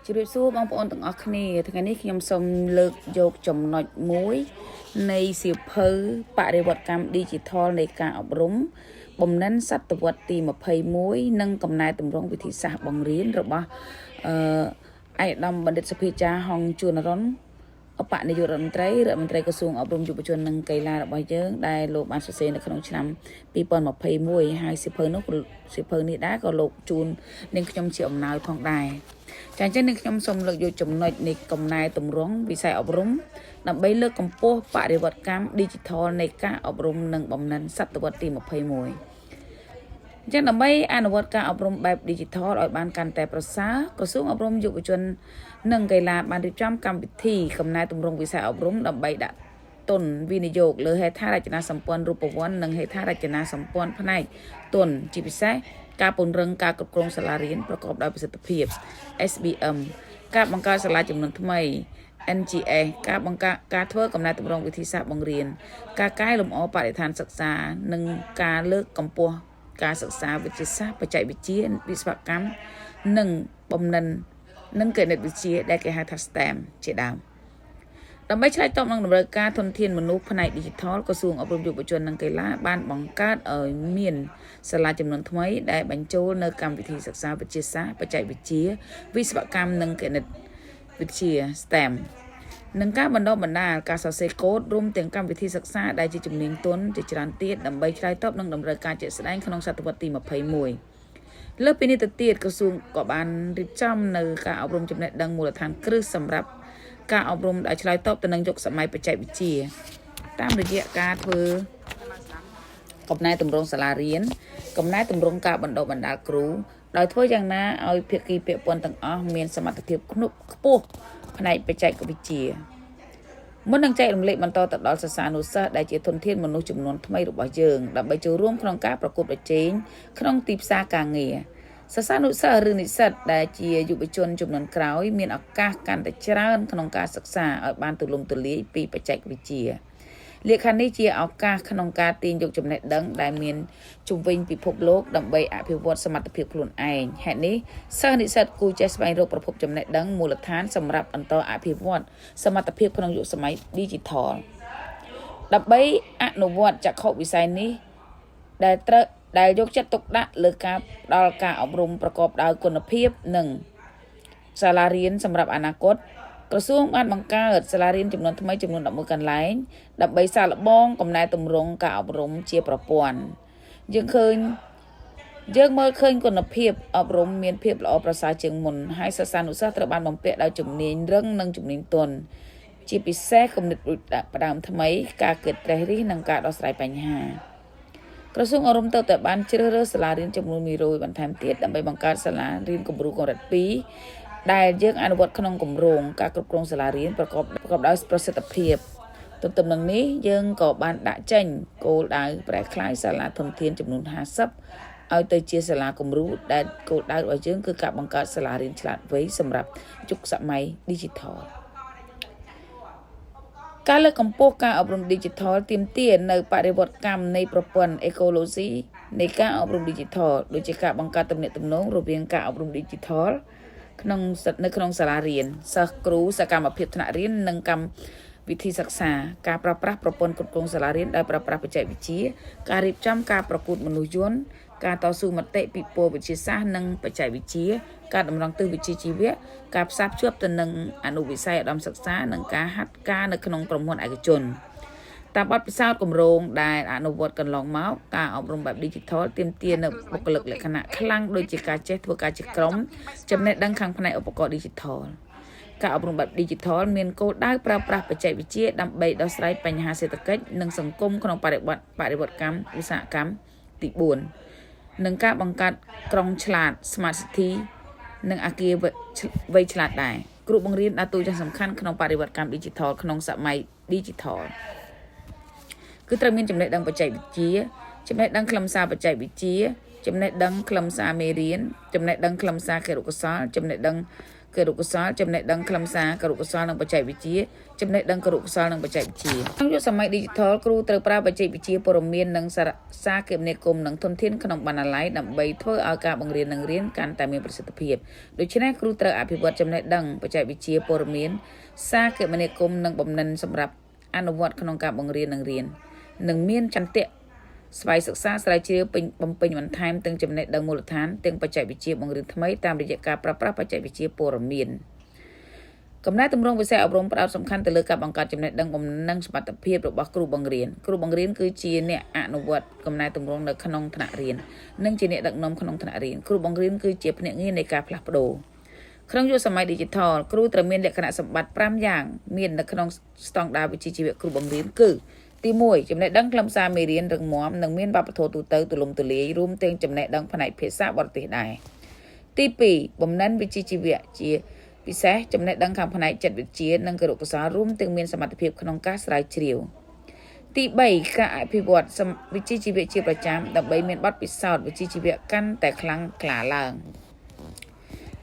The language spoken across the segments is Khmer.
ជម្រាបសួរបងប្អូនទាំងអស់គ្នាថ្ងៃនេះខ្ញុំសូមលើកយកចំណុចមួយនៃសៀវភៅបរិវត្តកម្ម Digital នៃការអប់រំបំណិនសតវត្សទី21និងកំណែទម្រង់វិធីសាស្ត្របង្រៀនរបស់ឯកឧត្តមបណ្ឌិតសុភាចារហងជួនរុនឧបនាយករដ្ឋមន្ត្រីក្រសួងអប់រំយុវជននិងកីឡារបស់យើងដែលលោកបានសរសេរនៅក្នុងឆ្នាំ2021ហើយសៀវភៅនេះដែរក៏លោកជូននាងខ្ញុំជាអំណោយផងដែរចាអញ្ចឹងនាងខ្ញុំសូមលើកយកចំណុចនៃកំណែទម្រង់វិស័យអប់រំដើម្បីលើកកម្ពស់បរិវត្តកម្ម Digital នៃការអប់រំនិងបំណិនសតវត្សទី21អញ្ចឹងដើម្បីអនុវត្តការអប់រំបែប Digital ឲ្យបានកាន់តែប្រសើរក្រសួងអប់រំយុវជននិងកីឡាបានរៀបចំកម្មវិធីកំណែទម្រង់វិស័យអប់រំដើម្បីដាក់ទុនវិនិយោគលើហេដ្ឋារចនាសម្ព័ន្ធរូបវន្តនិងហេដ្ឋារចនាសម្ព័ន្ធផ្នែកទុនជាពិសេសការពង្រឹងការគ្រប់គ្រងសាលារៀនប្រកបដោយប្រសិទ្ធភាព SBM ការបង្កើតសាលាចំនួនថ្មី NGS ការធ្វើកំណែទម្រង់វិធីសាស្ត្របង្រៀនការកែលម្អបរិស្ថានសិក្សានិងការលើកកម្ពស់ការសិក្សាវិទ្យាសាស្ត្របច្ចេកវិទ្យាវិស្វកម្មនិងបំណិននិងគណិតវិទ្យាដែលគេហៅថា STEM ជាដើមដើម្បីឆ្លើយតបនឹងតម្រូវការធនធានមនុស្សផ្នែក Digital ក្រសួងអប់រំយុវជននិងកីឡាបានបង្កើតឲ្យមានសាលាចំនួនថ្មីដែលបញ្ចូលនៅកម្មវិធីសិក្សាវិទ្យាសាស្ត្របច្ចេកវិទ្យាវិស្វកម្មនិងគណិតវិទ្យា STEM និងការបណ្ដុះបណ្ដាលការសរសេរកូដរួមទាំងកម្មវិធីសិក្សាដែលជាជំនាញទន់ជាច្រើនទៀតដើម្បីឆ្លើយតបនឹងតម្រូវការជាក់ស្ដែងក្នុងសតវត្សទី21លើសពីនេះទៅទៀតក្រសួងក៏បានរៀបចំនៅការអប់រំចំណេះដឹងមូលដ្ឋានគ្រឹះសម្រាប់ការអប់រំដែលឆ្លើយតបទៅនឹងយុគសម័យបច្ចេកវិទ្យាតាមរយៈការធ្វើកំណែទម្រង់សាលារៀនកំណែទម្រង់ការបណ្ដុះបណ្ដាលគ្រូដោយធ្វើយ៉ាងណាឲ្យភាគីពាក់ព័ន្ធទាំងអស់មានសមត្ថភាពខ្ពស់ផ្នែកបច្ចេកវិទ្យាមុននឹងចែករំលែកបន្តទៅដល់សិស្សានុសិស្សដែលជាធនធានមនុស្សចំនួនថ្មីរបស់យើងដើម្បីចូលរួមក្នុងការប្រកួតប្រជែងក្នុងទីផ្សារការងារសិស្សានុសិស្សឬនិស្សិតដែលជាយុវជនចំនួនក្រោយមានឱកាសកាន់តែច្រើនក្នុងការសិក្សាឲ្យបានទូលំទូលាយពីបច្ចេកវិទ្យាលក្ខខណ្ឌនេះជាឱកាសក្នុងការទាញយកចំណេះដឹងដែលមានជុំវិញពិភពលោកដើម្បីអភិវឌ្ឍសមត្ថភាពខ្លួនឯងហេតុនេះសិស្សនិស្សិតគួរចេះស្វែងរកប្រភពចំណេះដឹងមូលដ្ឋានសម្រាប់បន្តអភិវឌ្ឍសមត្ថភាពក្នុងយុគសម័យ Digital ដើម្បីអនុវត្តចក្ខុវិស័យនេះដែលយកចិត្តទុកដាក់លើការផ្ដល់ការអប់រំប្រកបដោយគុណភាពនិងសាលារៀនសម្រាប់អនាគតក្រសួងបានបង្កើតសាលារៀនចំនួនថ្មីចំនួន11កន្លែងដើម្បីសាកល្បងកំណែទម្រង់ការអប់រំជាប្រព័ន្ធយើងមើលឃើញគុណភាពអប់រំមានភាពល្អប្រសើរជាងមុនហើយសិស្សានុសិស្សត្រូវបានបំពាក់ដោយជំនាញរឹងនិងជំនាញទន់ជាពិសេសគំនិតផ្ដើមថ្មីការគិតត្រិះរិះនិងការដោះស្រាយបញ្ហាក្រសួងអប់រំទៅតែបានជ្រើសរើសសាលារៀនចំនួន100បន្ថែមទៀតដើម្បីបង្កើតសាលារៀនគំរូកម្រិត2ដែលយើងអនុវត្តក្នុងគម្រោងការគ្រប់គ្រងសាលារៀនប្រកបដោយប្រសិទ្ធភាពទន្ទឹមនឹងនេះយើងក៏បានដាក់ចេញគោលដៅប្រែក្លាយសាលាធនធានចំនួន50ឲ្យទៅជាសាលាគំរូដែលគោលដៅរបស់យើងគឺការបង្កើតសាលារៀនឆ្លាតវៃសម្រាប់យុគសម័យ Digitalការលើកកម្ពស់ការអប់រំ Digital ទាមទារនៅបរិវត្តកម្មនៃប្រព័ន្ធ Ecology នៃការអប់រំ Digital ដូចជាការបង្កើតទំនាក់ទំនងរវាងការអប់រំ Digital នៅក្នុងសាលារៀនសិស្សគ្រូសកម្មភាពថ្នាក់រៀននិងកម្មវិធីសិក្សាការប្រើប្រាស់ប្រព័ន្ធគ្រប់គ្រងសាលារៀនដោយប្រើប្រាស់បច្ចេកវិទ្យាការរៀបចំការប្រកួតមនុស្សយន្តការតស៊ូមតិពិព័រណ៍វិទ្យាសាស្ត្រនិងបច្ចេកវិទ្យាការតម្រង់ទិសវិជ្ជាជីវៈការផ្សារភ្ជាប់ទៅនឹងអនុវិស័យឧត្តមសិក្សានិងការហាត់ការនៅក្នុងក្រុមហ៊ុនឯកជនតាមបទពិសោធន៍គម្រោងដែលអនុវត្តកន្លងមកការអប់រំបែប Digital ទាមទារនៅបុគ្គលិកលក្ខណៈខ្លាំងដូចជាការចេះធ្វើការជាក្រុមចំណេះដឹងខាងផ្នែកឧបករណ៍ Digital ការអប់រំបែប Digital មានគោលដៅប្រើប្រាស់បច្ចេកវិទ្យាដើម្បីដោះស្រាយបញ្ហាសេដ្ឋកិច្ចនិងសង្គមក្នុងបរិបទកម្មឧស្សាហកម្មទី4និងការបង្កើតក្រុងឆ្លាត Smart City និងអគារវៃឆ្លាតដែរគ្រូបង្រៀនដើរតួយ៉ាងសំខាន់ក្នុងបរិវត្តកម្ម Digital ក្នុងសម័យ Digital គឺត្រូវមានចំណេះដឹងបច្ចេកវិទ្យាចំណេះដឹងខ្លឹមសារបច្ចេកវិទ្យាចំណេះដឹងខ្លឹមសារមេរៀនចំណេះដឹងខ្លឹមសារគរុកោសល្យចំណេះដឹង គរុកុសលចំណេះដឹងខ្លឹមសារគរុកុសលនិងបច្ចេកវិទ្យាចំណេះដឹងគរុកុសលនិងបច្ចេកវិទ្យាក្នុងយុគសម័យ Digital គ្រូត្រូវប្រើបច្ចេកវិទ្យាព័ត៌មាននិងសារគមនាគមន៍និងធនធានក្នុងបណ្ណាល័យដើម្បីធ្វើឲ្យការបង្រៀននិងរៀនកាន់តែមានប្រសិទ្ធភាពដូច្នេះគ្រូត្រូវអភិវឌ្ឍចំណេះដឹងបច្ចេកវិទ្យាព័ត៌មានសារគមនាគមន៍និងបំណិនសម្រាប់អនុវត្តក្នុងការបង្រៀននិងរៀននិងមានចន្ទៈស្វ័យសិក្សាស្រាវជ្រាវបំពេញបន្ថែមទាំងចំណេះដឹងមូលដ្ឋានទាំងបច្ចេកវិទ្យាបង្រៀនថ្មីតាមរយៈការប្រើប្រាស់បច្ចេកវិទ្យាព័ត៌មានកំណែទម្រង់វិស័យអប់រំផ្ដោតសំខាន់ទៅលើការបង្កើតចំណេះដឹងបំណិនសមត្ថភាពរបស់គ្រូបង្រៀនគឺជាអ្នកអនុវត្តកំណែទម្រង់នៅក្នុងថ្នាក់រៀននិងជាអ្នកដឹកនាំក្នុងថ្នាក់រៀនគ្រូបង្រៀនគឺជាភ្នាក់ងារនៃការផ្លាស់ប្ដូរក្នុងយុគសម័យ Digital គ្រូត្រូវមានលក្ខណៈសម្បត្តិ5យ៉ាងមាននៅក្នុងស្តង់ដារវិជ្ជាជីវៈគ្រូបង្រៀនគឺទី1ចំណេះដឹងខ្លឹមសារមេរៀនរឹងមាំនិងមានវប្បធម៌ទូទៅទូលំទូលាយរួមទាំងចំណេះដឹងផ្នែកភាសាបរទេសដែរទី2បំណិនវិជ្ជាជីវៈជាពិសេសចំណេះដឹងខាងផ្នែកចិត្តវិទ្យានិងគរុកុសលរួមទាំងមានសមត្ថភាពក្នុងការស្រាវជ្រាវទី3ការអភិវឌ្ឍវិជ្ជាជីវៈជាប្រចាំដើម្បីមានបទពិសោធន៍វិជ្ជាជីវៈកាន់តែខ្លាំងក្លាឡើង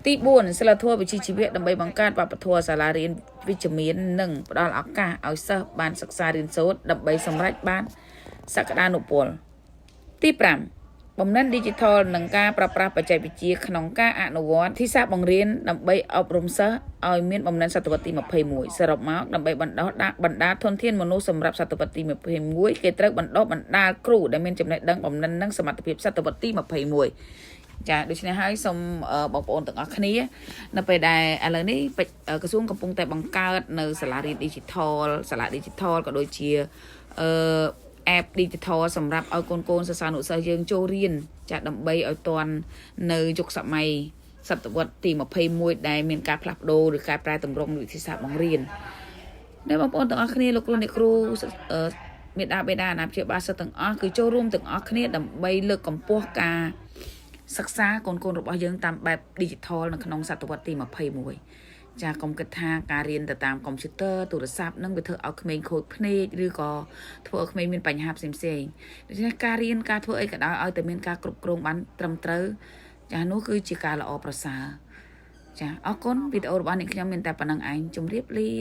ទី4សិលធម៌វិជ្ជាជីវៈដើម្បីបង្កើតវប្បធម៌សាលារៀនវិជ្ជមាននិងផ្ដល់ឱកាសឲ្យសិស្សបានសិក្សារៀនសូត្រដើម្បីសម្រេចបានសក្តានុពលទី5បំណិន Digital និងការប្រើប្រាស់បច្ចេកវិទ្យាក្នុងការអនុវត្តទីសាស្ត្របង្រៀនដើម្បីអប់រំសិស្សឲ្យមានបំណិនសតវត្សទី21សរុបមកដើម្បីបណ្ដាធនធានមនុស្សសម្រាប់សតវត្សទី21គេត្រូវបណ្ដាលគ្រូដែលមានចំណេះដឹងបំណិននិងសមត្ថភាពសតវត្សទី21ចាដូច្នេះហើយសូមបងប្អូនទាំងអស់គ្នានៅពេលដែលឥឡូវនេះក្រសួងកំពុងតែបង្កើតនៅសាលារៀន Digital សាលា Digital ក៏ដូចជាapp Digital សម្រាប់ឲ្យកូនសិស្សានុសិស្សយើងចូលរៀនចាដើម្បីឲ្យទាន់នៅយុគសម័យសតវត្សទី21ដែលមានការផ្លាស់ប្ដូរឬការប្រែតម្រង់វិធីសាស្ត្របង្រៀនអ្នកបងប្អូនទាំងអស់គ្នាលោកគ្រូអ្នកគ្រូមេដាបេដាអាណាព្យាបាលសិស្សទាំងអស់គឺចូលរួមទាំងអស់គ្នាដើម្បីលើកកម្ពស់ការសិក្សាកូនរបស់យើងតាមបែប Digital នៅក្នុងសតវត្សទី21ចាកុំគិតថាការរៀនទៅតាមកុំព្យូទ័រទូរស័ព្ទនឹងវាធ្វើឲ្យក្មេងខូចភ្នែកឬក៏ធ្វើឲ្យក្មេងមានបញ្ហាផ្សេងដូច្នេះការរៀនការធ្វើអីក៏ដោយឲ្យតែមានការគ្រប់គ្រងបានត្រឹមត្រូវចានោះគឺជាការល្អប្រសើរចាអរគុណវីដេអូរបស់អ្នកខ្ញុំមានតែប៉ុណ្្នឹងឯងជម្រាបលា